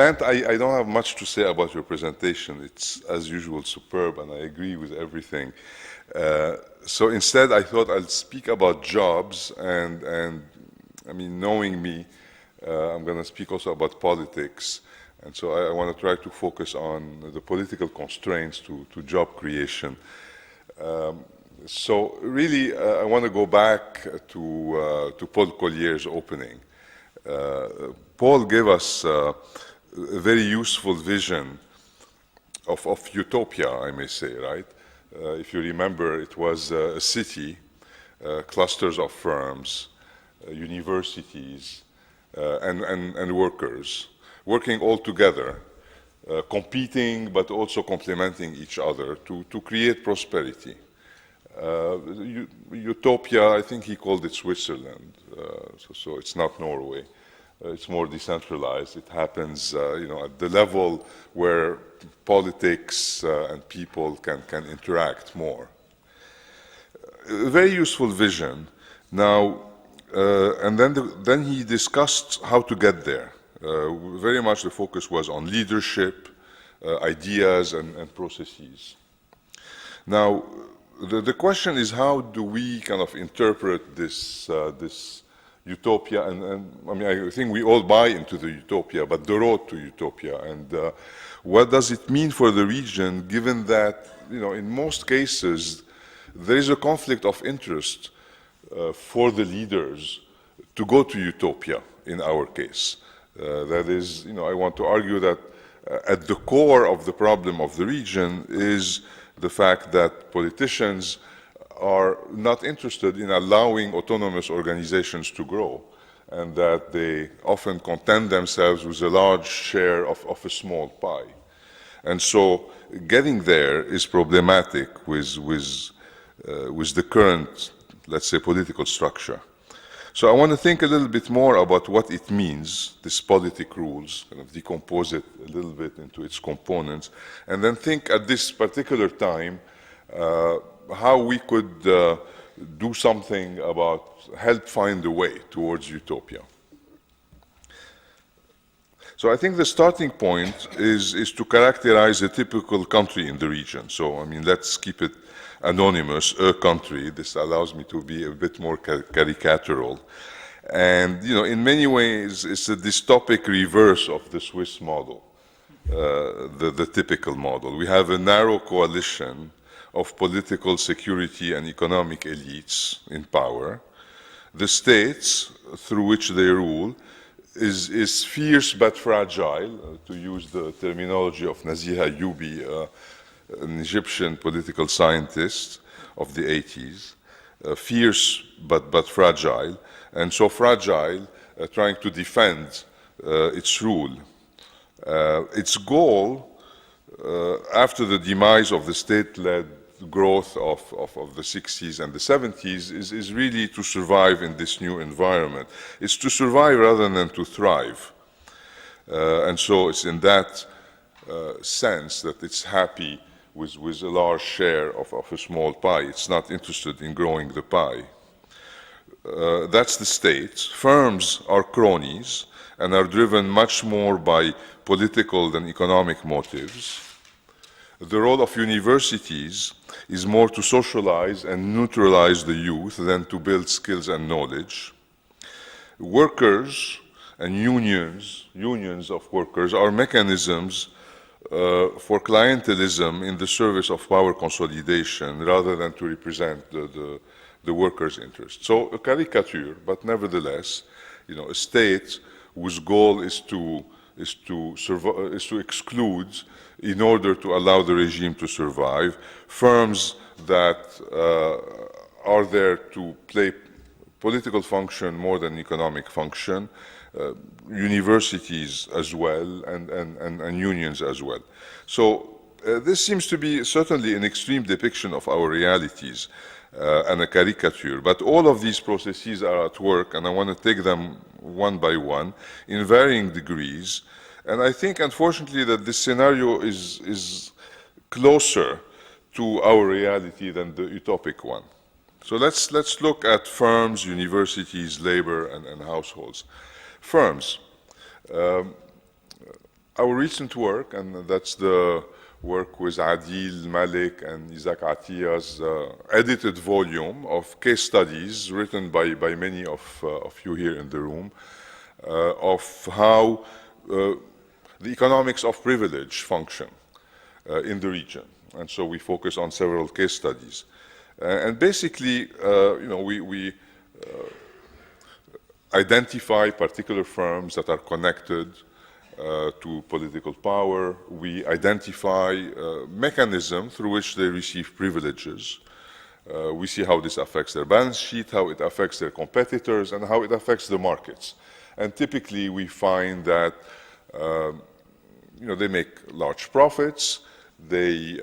length, I don't have much to say about your presentation. It's, as usual, superb, and I agree with everything. So instead, I thought I'll speak about jobs, and I mean, knowing me, I'm going to speak also about politics. And so I want to try to focus on the political constraints to job creation. So really, I want to go back to Paul Collier's opening. Paul gave us a very useful vision of utopia, I may say, right? If you remember, it was a city, clusters of firms, universities, and workers, working all together, competing but also complementing each other to create prosperity. Utopia, I think he called it Switzerland, so it's not Norway. It's more decentralized. It happens, at the level where politics and people can interact more. A very useful vision. Now, and then he discussed how to get there. Very much the focus was on leadership, ideas, and processes. Now, the question is, how do we kind of interpret this utopia? And I mean, I think we all buy into the utopia, but the road to utopia, and what does it mean for the region, given that, in most cases, there is a conflict of interest for the leaders to go to utopia in our case. That is, I want to argue that at the core of the problem of the region is the fact that politicians are not interested in allowing autonomous organizations to grow, and that they often content themselves with a large share of a small pie. And so getting there is problematic with the current, let's say, political structure. So I want to think a little bit more about what it means, this politic rules, kind of decompose it a little bit into its components, and then think at this particular time how we could do something about, help find a way towards utopia. So I think the starting point is to characterize a typical country in the region. So, I mean, let's keep it anonymous, a country. This allows me to be a bit more caricatural. And, in many ways, it's a dystopic reverse of the Swiss model, the typical model. We have a narrow coalition of political, security, and economic elites in power. The states through which they rule is fierce but fragile, to use the terminology of Naziha Yubi, an Egyptian political scientist of the 80s, fierce but fragile, and so fragile, trying to defend its rule. Its goal, after the demise of the state-led growth of the 60s and the 70s, is really to survive in this new environment. It's to survive rather than to thrive. And so it's in that sense that it's happy with a large share of a small pie. It's not interested in growing the pie. That's the state. Firms are cronies and are driven much more by political than economic motives. The role of universities is more to socialize and neutralize the youth than to build skills and knowledge. Workers and unions of workers are mechanisms for clientelism in the service of power consolidation rather than to represent the workers' interest. So a caricature, but nevertheless, a state whose goal is to exclude in order to allow the regime to survive, firms that are there to play political function more than economic function, universities as well, and unions as well. So this seems to be certainly an extreme depiction of our realities and a caricature, but all of these processes are at work, and I want to take them one by one in varying degrees. And I think, unfortunately, that this scenario is closer to our reality than the utopic one. So let's look at firms, universities, labor, and households. Firms. our recent work, and that's the work with Adil Malik and Isaac Atiya's edited volume of case studies written by many of you here in the room, of how the economics of privilege function in the region. And so we focus on several case studies. And basically, we identify particular firms that are connected to political power. We identify mechanisms through which they receive privileges. We see how this affects their balance sheet, how it affects their competitors, and how it affects the markets. And typically, we find that they make large profits. They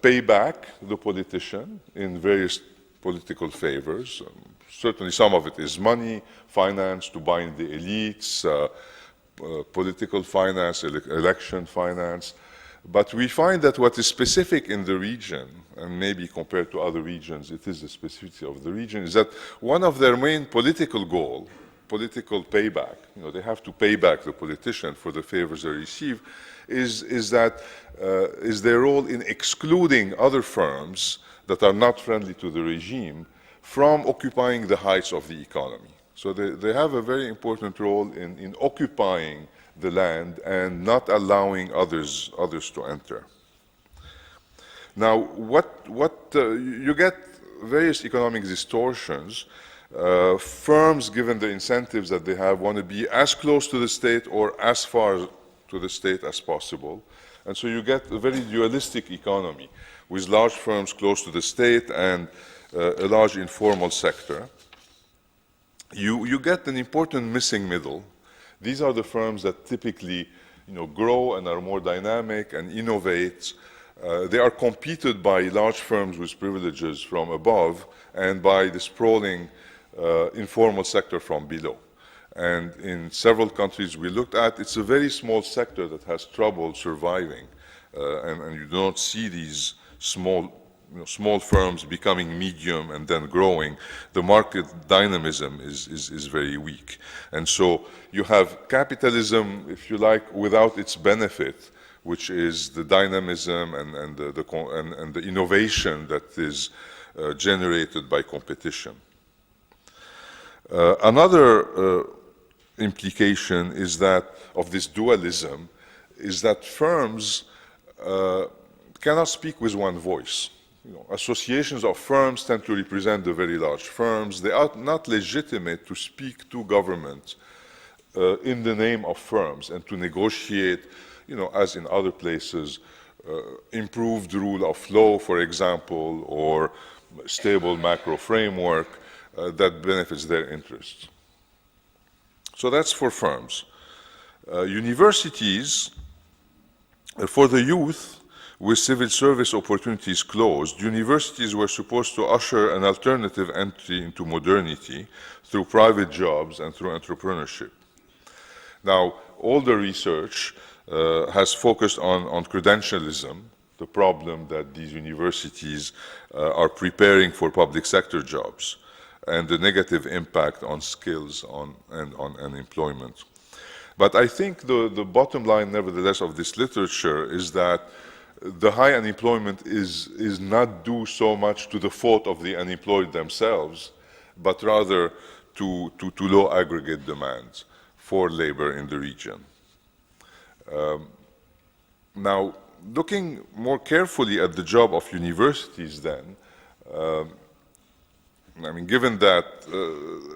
pay back the politician in various political favors. Certainly, some of it is money, finance to bind the elites, political finance, election finance. But we find that what is specific in the region, and maybe compared to other regions, it is the specificity of the region, is that one of their main political goals, political payback, they have to pay back the politician for the favors they receive, is their role in excluding other firms that are not friendly to the regime from occupying the heights of the economy. So they have a very important role in occupying the land and not allowing others to enter. Now, you get various economic distortions. Firms, given the incentives that they have, want to be as close to the state or as far to the state as possible. And so you get a very dualistic economy with large firms close to the state and a large informal sector. You get an important missing middle. These are the firms that typically grow and are more dynamic and innovate. They are competed by large firms with privileges from above and by the sprawling informal sector from below. And in several countries we looked at, it's a very small sector that has trouble surviving. And you don't see these small firms becoming medium and then growing. The market dynamism is very weak. And so you have capitalism, if you like, without its benefit, which is the dynamism and the innovation that is generated by competition. Another implication is that of this dualism is that firms cannot speak with one voice. Associations of firms tend to represent the very large firms. They are not legitimate to speak to government in the name of firms and to negotiate, as in other places, improved rule of law, for example, or stable macro framework that benefits their interests. So that's for firms. Universities, for the youth, with civil service opportunities closed, universities were supposed to usher an alternative entry into modernity through private jobs and through entrepreneurship. Now, all the research has focused on credentialism, the problem that these universities are preparing for public sector jobs, and the negative impact on skills and on employment. But I think the bottom line, nevertheless, of this literature is that the high unemployment is not due so much to the fault of the unemployed themselves, but rather to low aggregate demands for labor in the region. Now, looking more carefully at the job of universities then, given that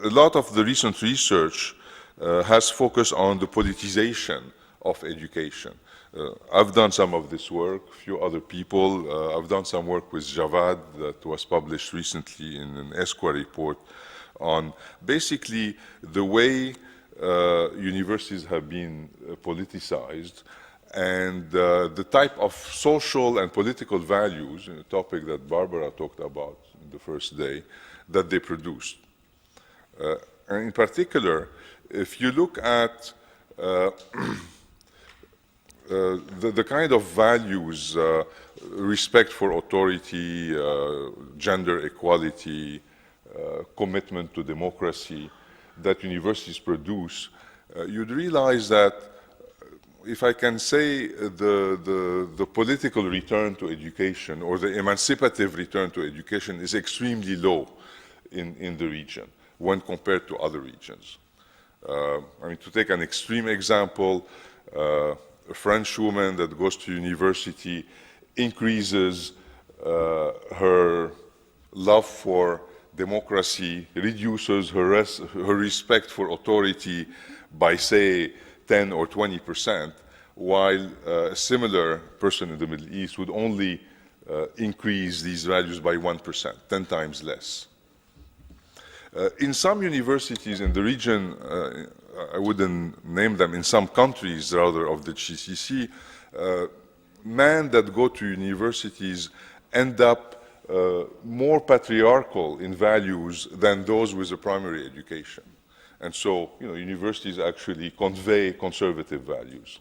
a lot of the recent research has focused on the politicization of education. I've done some of this work, a few other people. I've done some work with Javad that was published recently in an ESQUA report on basically the way universities have been politicized and the type of social and political values, a topic that Barbara talked about in the first day, that they produced. And in particular, if you look at the kind of values, respect for authority, gender equality, commitment to democracy that universities produce, you'd realize that if I can say, the political return to education or the emancipative return to education is extremely low in the region when compared to other regions. I mean, to take an extreme example, a French woman that goes to university increases her love for democracy, reduces her respect for authority by, say, 10 or 20%, while a similar person in the Middle East would only increase these values by 1%, 10 times less. In some universities in the region, I wouldn't name them, in some countries rather of the GCC, men that go to universities end up more patriarchal in values than those with a primary education. And so, universities actually convey conservative values.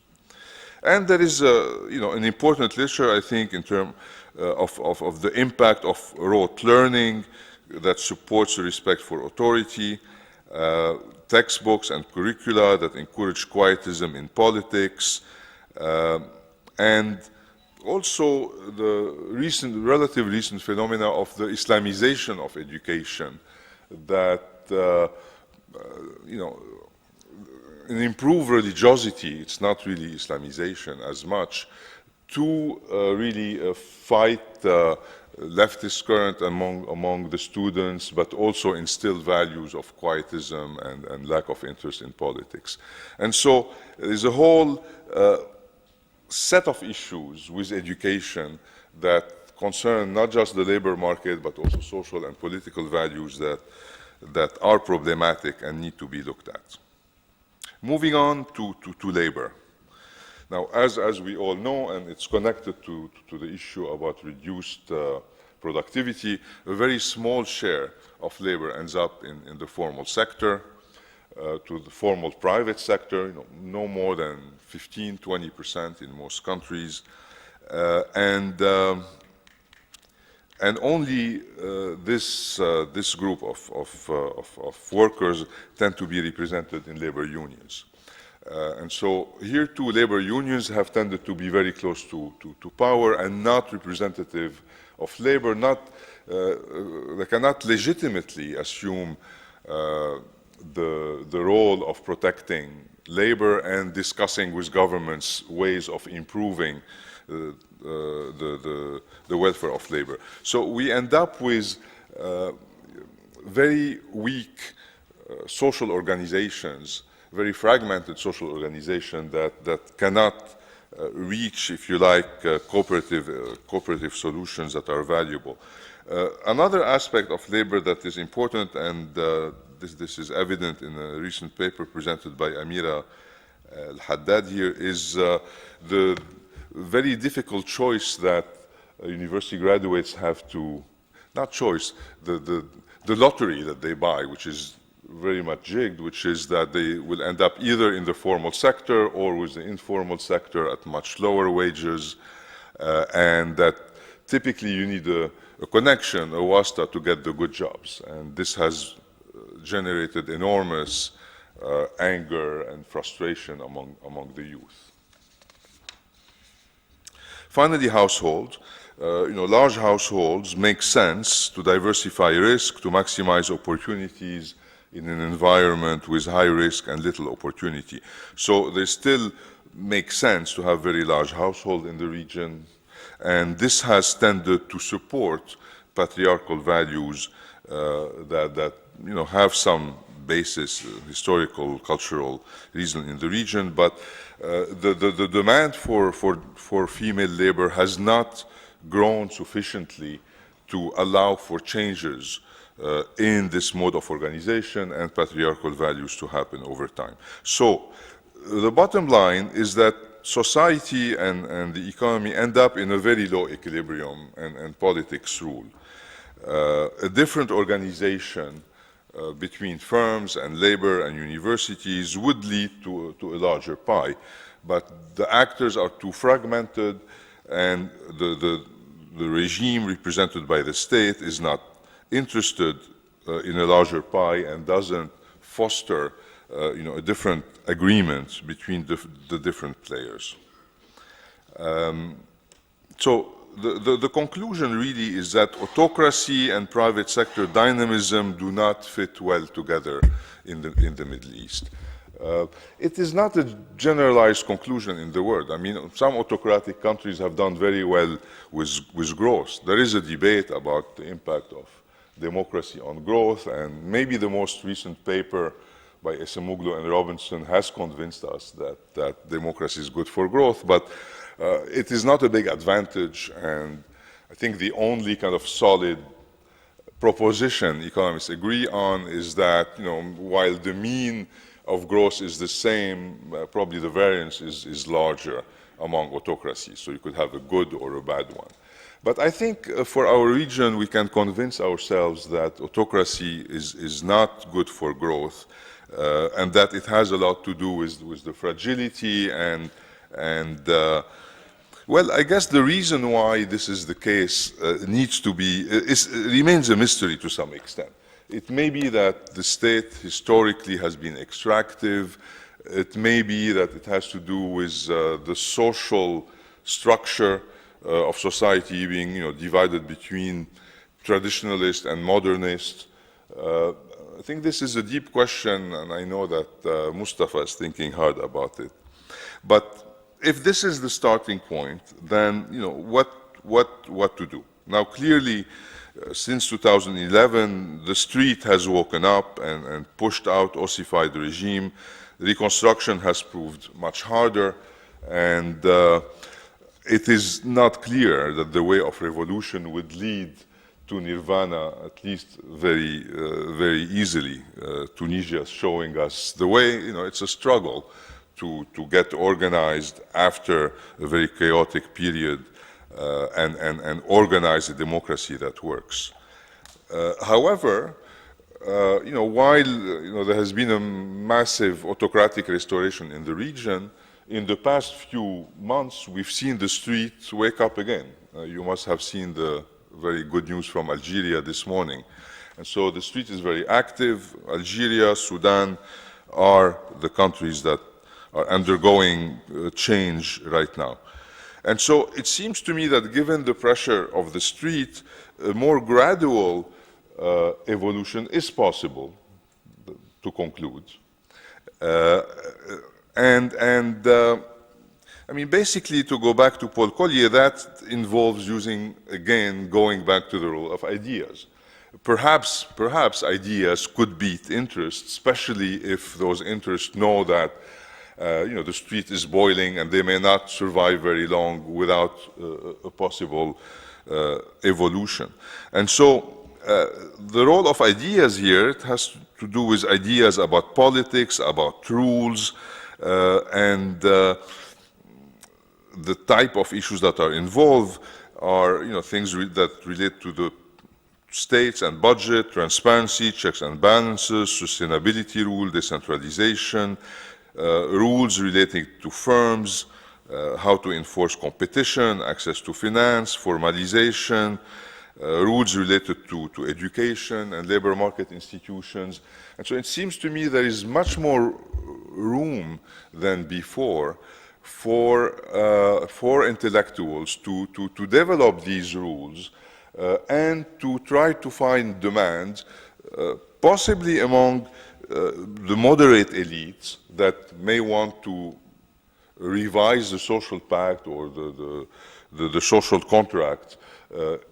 And there is, an important literature, I think, in terms of the impact of rote learning that supports the respect for authority, textbooks and curricula that encourage quietism in politics, and also the relatively recent phenomena of the Islamization of education that, an improved religiosity, it's not really Islamization as much, to really fight leftist current among the students, but also instill values of quietism and lack of interest in politics. And so there's a whole set of issues with education that concern not just the labor market, but also social and political values that are problematic and need to be looked at. Moving on to labor. Now, as we all know, and it's connected to the issue about reduced productivity, a very small share of labor ends up in the formal sector, to the formal private sector, no more than 15, 20% in most countries, and only this group of workers tend to be represented in labor unions. And so here too, labor unions have tended to be very close to power and not representative of labor. They cannot legitimately assume the role of protecting labor and discussing with governments ways of improving the welfare of labor. So we end up with very weak social organizations, very fragmented social organization that cannot reach, if you like, cooperative solutions that are valuable. Another aspect of labor that is important, and this is evident in a recent paper presented by Amira Al-Haddad here, is the very difficult choice that university graduates have to, not choice, the lottery that they buy, which is very much jigged, which is that they will end up either in the formal sector or with the informal sector at much lower wages, and that typically you need a connection, a wasta, to get the good jobs. And this has generated enormous anger and frustration among the youth. Finally, households. Large households make sense to diversify risk, to maximize opportunities in an environment with high risk and little opportunity. So they still make sense to have very large households in the region, and this has tended to support patriarchal values that have some basis, historical, cultural reason in the region, but the demand for female labor has not grown sufficiently to allow for changes in this mode of organization and patriarchal values to happen over time. So the bottom line is that society and the economy end up in a very low equilibrium, and politics rule. A different organization between firms and labor and universities would lead to a larger pie, but the actors are too fragmented, and the regime represented by the state is not interested in a larger pie and doesn't foster a different agreement between the different players. So the conclusion really is that autocracy and private sector dynamism do not fit well together in the Middle East. It is not a generalized conclusion in the world. I mean, some autocratic countries have done very well with growth. There is a debate about the impact of democracy on growth, and maybe the most recent paper by Esemoglu and Robinson has convinced us that democracy is good for growth, but it is not a big advantage, and I think the only kind of solid proposition economists agree on is that, while the mean of growth is the same, probably the variance is larger among autocracies, so you could have a good or a bad one. But I think for our region, we can convince ourselves that autocracy is not good for growth, and that it has a lot to do with the fragility and well, I guess the reason why this is the case remains a mystery to some extent. It may be that the state historically has been extractive. It may be that it has to do with the social structure of society being, divided between traditionalist and modernist. I think this is a deep question, and I know that Mustafa is thinking hard about it. But if this is the starting point, then what to do? Now, clearly, since 2011, the street has woken up and pushed out ossified regime. Reconstruction has proved much harder, and it is not clear that the way of revolution would lead to nirvana, at least very, very easily. Tunisia is showing us the way. It's a struggle to get organized after a very chaotic period and organize a democracy that works. However, while there has been a massive autocratic restoration in the region, in the past few months we've seen the streets wake up again. You must have seen the very good news from Algeria this morning. And so the street is very active. Algeria, Sudan are the countries that are undergoing change right now. And so it seems to me that given the pressure of the street, a more gradual evolution is possible, to conclude. I mean, basically, to go back to Paul Collier, that involves going back to the role of ideas. Perhaps ideas could beat interests, especially if those interests know that the street is boiling and they may not survive very long without a possible evolution. And so the role of ideas here, it has to do with ideas about politics, about rules, and the type of issues that are involved are things that relate to the states and budget, transparency, checks and balances, sustainability rule, decentralization, rules relating to firms, how to enforce competition, access to finance, formalization, rules related to education and labor market institutions. And so it seems to me there is much more room than before for intellectuals to develop these rules and to try to find demand, possibly among the moderate elites that may want to revise the social pact or the social contract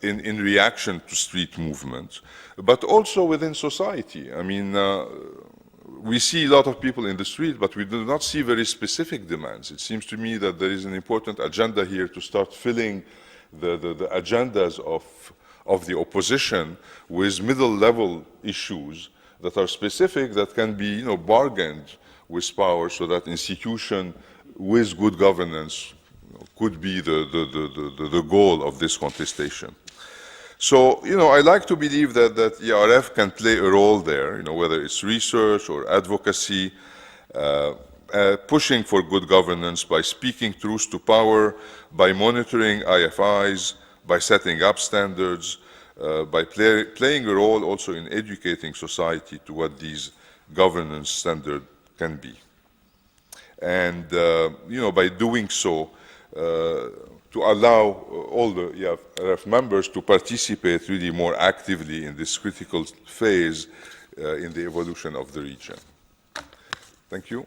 in reaction to street movements, but also within society. I mean, we see a lot of people in the street, but we do not see very specific demands. It seems to me that there is an important agenda here to start filling the agendas of the opposition with middle-level issues that are specific, that can be bargained with power, so that institution with good governance could be the goal of this contestation. So, I like to believe that ERF can play a role there, whether it's research or advocacy, pushing for good governance by speaking truth to power, by monitoring IFIs, by setting up standards, by playing a role also in educating society to what these governance standards can be. And, by doing so, to allow all the ERF members to participate really more actively in this critical phase in the evolution of the region. Thank you.